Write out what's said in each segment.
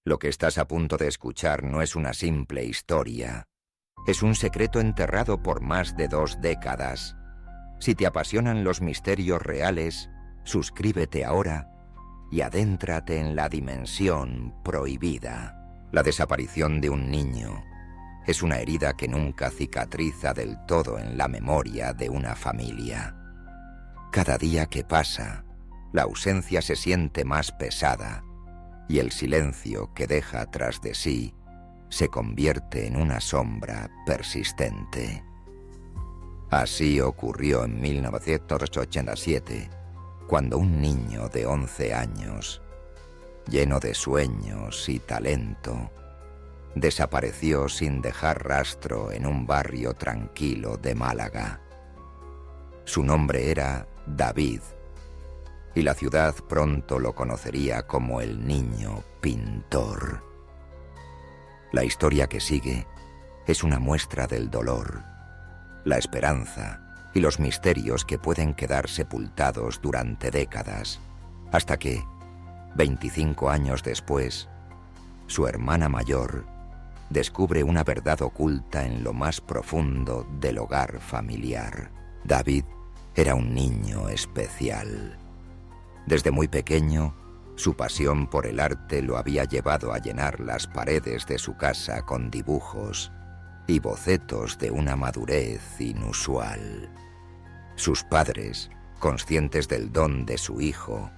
Lo que estás a punto de escuchar no es una simple historia. Es un secreto enterrado por más de 2 décadas. Si te apasionan los misterios reales, suscríbete ahora y adéntrate en la dimensión prohibida. La desaparición de un niño es una herida que nunca cicatriza del todo en la memoria de una familia. Cada día que pasa, la ausencia se siente más pesada y el silencio que deja tras de sí se convierte en una sombra persistente. Así ocurrió en 1987, cuando un niño de 11 años, lleno de sueños y talento, desapareció sin dejar rastro en un barrio tranquilo de Málaga. Su nombre era David, y la ciudad pronto lo conocería como el niño pintor. La historia que sigue es una muestra del dolor, la esperanza y los misterios que pueden quedar sepultados durante décadas, hasta que, 25 años después, su hermana mayor descubre una verdad oculta en lo más profundo del hogar familiar. David era un niño especial. Desde muy pequeño, su pasión por el arte lo había llevado a llenar las paredes de su casa con dibujos y bocetos de una madurez inusual. Sus padres, conscientes del don de su hijo,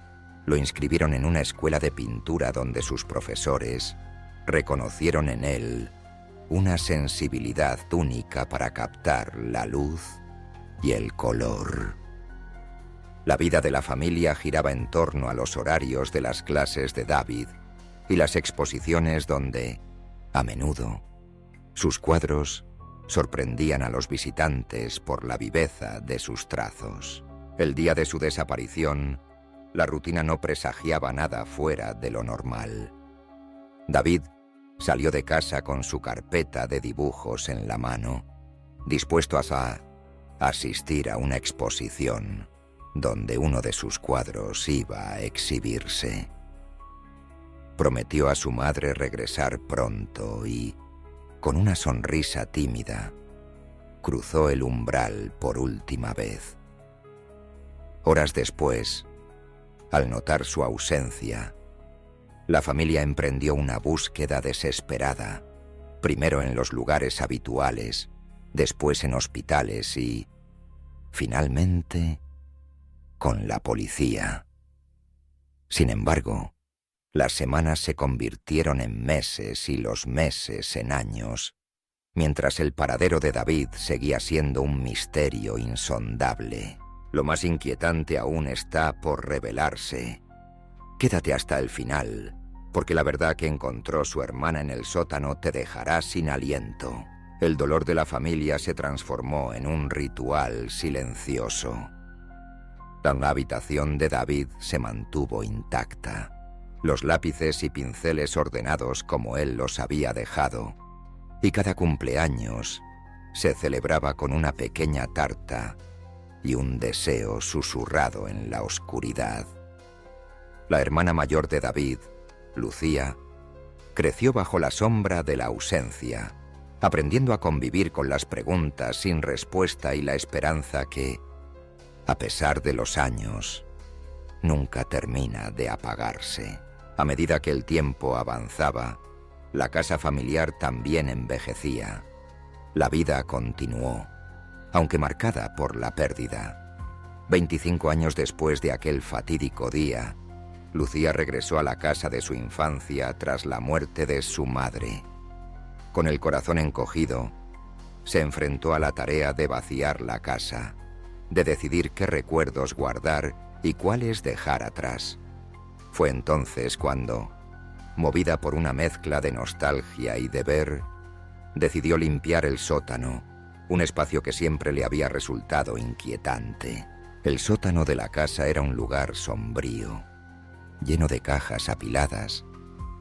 lo inscribieron en una escuela de pintura donde sus profesores reconocieron en él una sensibilidad única para captar la luz y el color. La vida de la familia giraba en torno a los horarios de las clases de David y las exposiciones donde, a menudo, sus cuadros sorprendían a los visitantes por la viveza de sus trazos. El día de su desaparición, la rutina no presagiaba nada fuera de lo normal. David salió de casa con su carpeta de dibujos en la mano, dispuesto a asistir a una exposición donde uno de sus cuadros iba a exhibirse. Prometió a su madre regresar pronto y, con una sonrisa tímida, cruzó el umbral por última vez. Horas después, al notar su ausencia, la familia emprendió una búsqueda desesperada, primero en los lugares habituales, después en hospitales y, finalmente, con la policía. Sin embargo, las semanas se convirtieron en meses y los meses en años, mientras el paradero de David seguía siendo un misterio insondable. Lo más inquietante aún está por revelarse. Quédate hasta el final, porque la verdad que encontró su hermana en el sótano te dejará sin aliento. El dolor de la familia se transformó en un ritual silencioso. La habitación de David se mantuvo intacta. Los lápices y pinceles ordenados como él los había dejado, y cada cumpleaños se celebraba con una pequeña tarta y un deseo susurrado en la oscuridad. La hermana mayor de David, Lucía, creció bajo la sombra de la ausencia, aprendiendo a convivir con las preguntas sin respuesta y la esperanza que, a pesar de los años, nunca termina de apagarse. A medida que el tiempo avanzaba, la casa familiar también envejecía. La vida continuó, aunque marcada por la pérdida. 25 años después de aquel fatídico día, Lucía regresó a la casa de su infancia tras la muerte de su madre. Con el corazón encogido, se enfrentó a la tarea de vaciar la casa, de decidir qué recuerdos guardar y cuáles dejar atrás. Fue entonces cuando, movida por una mezcla de nostalgia y deber, decidió limpiar el sótano, un espacio que siempre le había resultado inquietante. El sótano de la casa era un lugar sombrío, lleno de cajas apiladas,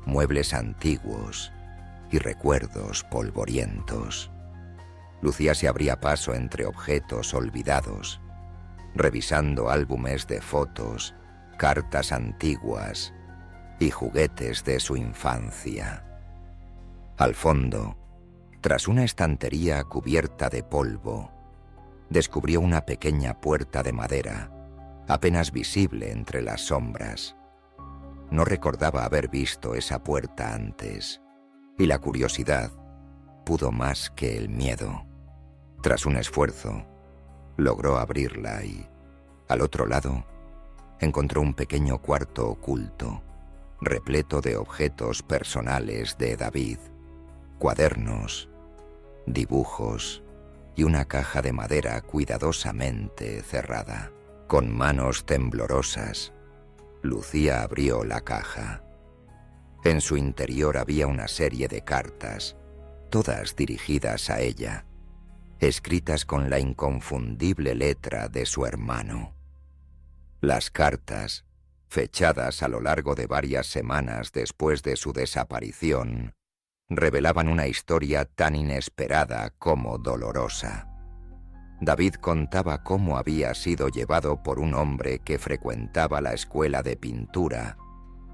muebles antiguos y recuerdos polvorientos. Lucía se abría paso entre objetos olvidados, revisando álbumes de fotos, cartas antiguas y juguetes de su infancia. Al fondo, tras una estantería cubierta de polvo, descubrió una pequeña puerta de madera, apenas visible entre las sombras. No recordaba haber visto esa puerta antes, y la curiosidad pudo más que el miedo. Tras un esfuerzo, logró abrirla y, al otro lado, encontró un pequeño cuarto oculto, repleto de objetos personales de David, cuadernos, dibujos y una caja de madera cuidadosamente cerrada. Con manos temblorosas, Lucía abrió la caja. En su interior había una serie de cartas, todas dirigidas a ella, escritas con la inconfundible letra de su hermano. Las cartas, fechadas a lo largo de varias semanas después de su desaparición, revelaban una historia tan inesperada como dolorosa. David contaba cómo había sido llevado por un hombre que frecuentaba la escuela de pintura,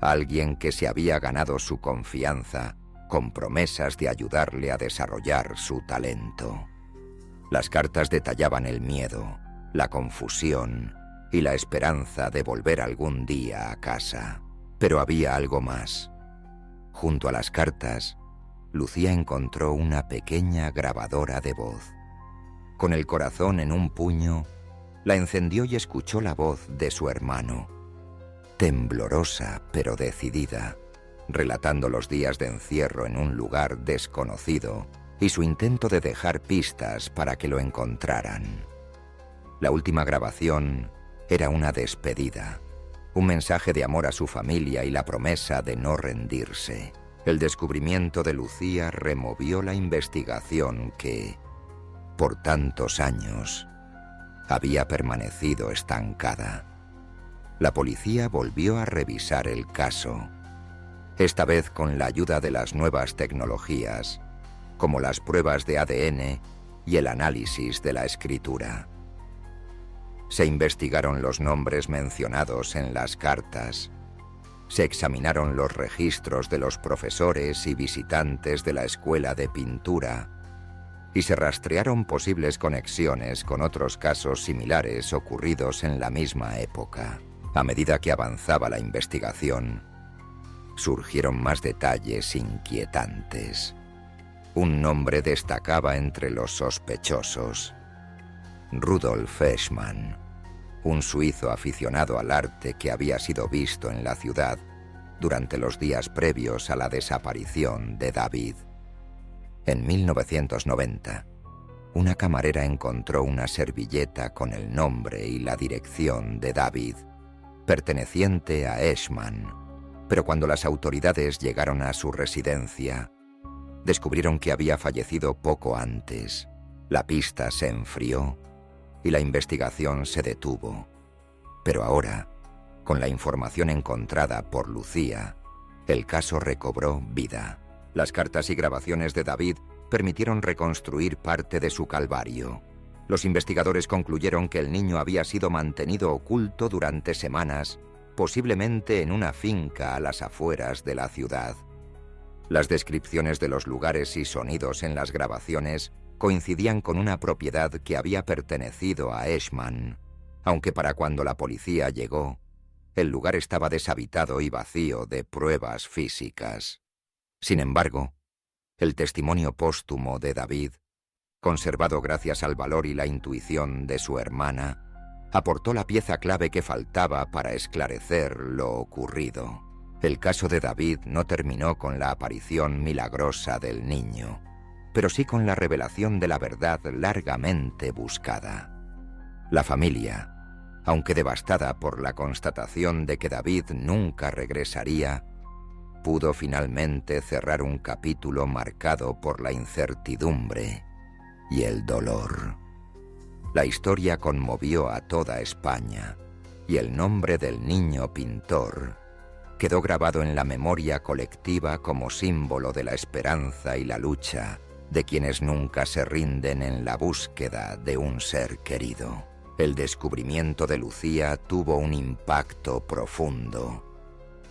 alguien que se había ganado su confianza con promesas de ayudarle a desarrollar su talento. Las cartas detallaban el miedo, la confusión y la esperanza de volver algún día a casa. Pero había algo más. Junto a las cartas, Lucía encontró una pequeña grabadora de voz. Con el corazón en un puño, la encendió y escuchó la voz de su hermano, temblorosa pero decidida, relatando los días de encierro en un lugar desconocido y su intento de dejar pistas para que lo encontraran. La última grabación era una despedida, un mensaje de amor a su familia y la promesa de no rendirse. El descubrimiento de Lucía removió la investigación que, por tantos años, había permanecido estancada. La policía volvió a revisar el caso, esta vez con la ayuda de las nuevas tecnologías, como las pruebas de ADN y el análisis de la escritura. Se investigaron los nombres mencionados en las cartas, se examinaron los registros de los profesores y visitantes de la escuela de pintura y se rastrearon posibles conexiones con otros casos similares ocurridos en la misma época. A medida que avanzaba la investigación, surgieron más detalles inquietantes. Un nombre destacaba entre los sospechosos: Rudolf Eschmann, un suizo aficionado al arte que había sido visto en la ciudad durante los días previos a la desaparición de David. En 1990, una camarera encontró una servilleta con el nombre y la dirección de David, perteneciente a Eschmann, pero cuando las autoridades llegaron a su residencia, descubrieron que había fallecido poco antes. La pista se enfrió y la investigación se detuvo. Pero ahora, con la información encontrada por Lucía, el caso recobró vida. Las cartas y grabaciones de David permitieron reconstruir parte de su calvario. Los investigadores concluyeron que el niño había sido mantenido oculto durante semanas, posiblemente en una finca a las afueras de la ciudad. Las descripciones de los lugares y sonidos en las grabaciones coincidían con una propiedad que había pertenecido a Eschmann, aunque para cuando la policía llegó, el lugar estaba deshabitado y vacío de pruebas físicas. Sin embargo, el testimonio póstumo de David, conservado gracias al valor y la intuición de su hermana, aportó la pieza clave que faltaba para esclarecer lo ocurrido. El caso de David no terminó con la aparición milagrosa del niño, pero sí con la revelación de la verdad largamente buscada. La familia, aunque devastada por la constatación de que David nunca regresaría, pudo finalmente cerrar un capítulo marcado por la incertidumbre y el dolor. La historia conmovió a toda España y el nombre del niño pintor quedó grabado en la memoria colectiva como símbolo de la esperanza y la lucha de quienes nunca se rinden en la búsqueda de un ser querido. El descubrimiento de Lucía tuvo un impacto profundo.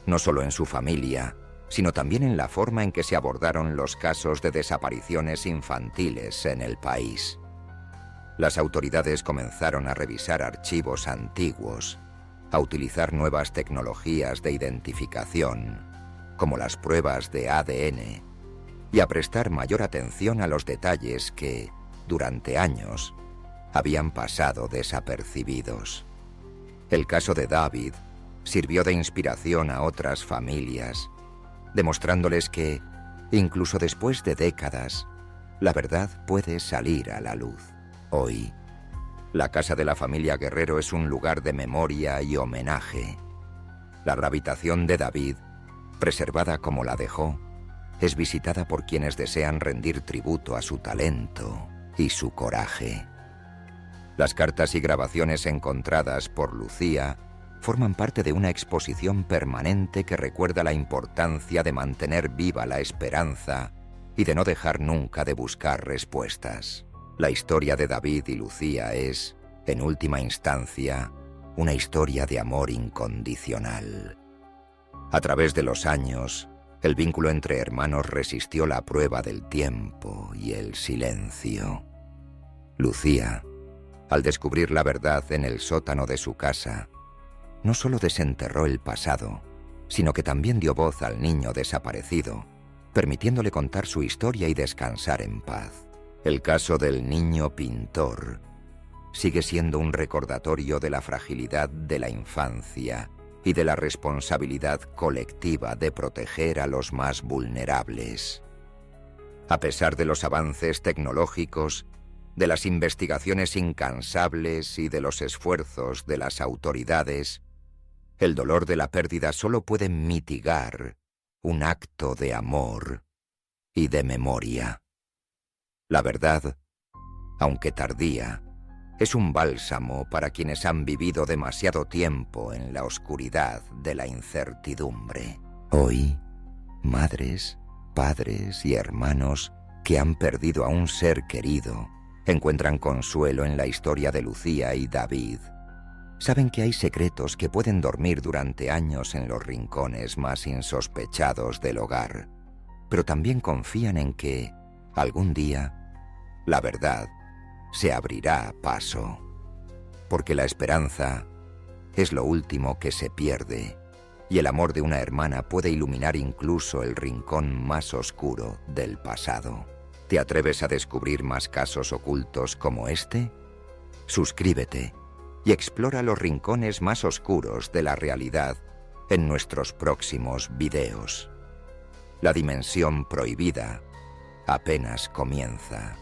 no solo en su familia, sino también en la forma en que se abordaron los casos de desapariciones infantiles en el país. Las autoridades comenzaron a revisar archivos antiguos, a utilizar nuevas tecnologías de identificación, como las pruebas de ADN, y a prestar mayor atención a los detalles que, durante años, habían pasado desapercibidos. El caso de David sirvió de inspiración a otras familias, demostrándoles que, incluso después de décadas, la verdad puede salir a la luz. Hoy, la casa de la familia Guerrero es un lugar de memoria y homenaje. La habitación de David, preservada como la dejó, es visitada por quienes desean rendir tributo a su talento y su coraje. Las cartas y grabaciones encontradas por Lucía forman parte de una exposición permanente que recuerda la importancia de mantener viva la esperanza y de no dejar nunca de buscar respuestas. La historia de David y Lucía es, en última instancia, una historia de amor incondicional. A través de los años, el vínculo entre hermanos resistió la prueba del tiempo y el silencio. Lucía, al descubrir la verdad en el sótano de su casa, no solo desenterró el pasado, sino que también dio voz al niño desaparecido, permitiéndole contar su historia y descansar en paz. El caso del niño pintor sigue siendo un recordatorio de la fragilidad de la infancia y de la responsabilidad colectiva de proteger a los más vulnerables. A pesar de los avances tecnológicos, de las investigaciones incansables y de los esfuerzos de las autoridades, el dolor de la pérdida solo puede mitigar un acto de amor y de memoria. La verdad, aunque tardía, es un bálsamo para quienes han vivido demasiado tiempo en la oscuridad de la incertidumbre. Hoy, madres, padres y hermanos que han perdido a un ser querido encuentran consuelo en la historia de Lucía y David. Saben que hay secretos que pueden dormir durante años en los rincones más insospechados del hogar, pero también confían en que, algún día, la verdad se abrirá paso, porque la esperanza es lo último que se pierde, y el amor de una hermana puede iluminar incluso el rincón más oscuro del pasado. ¿Te atreves a descubrir más casos ocultos como este? Suscríbete y explora los rincones más oscuros de la realidad en nuestros próximos videos. La dimensión prohibida apenas comienza.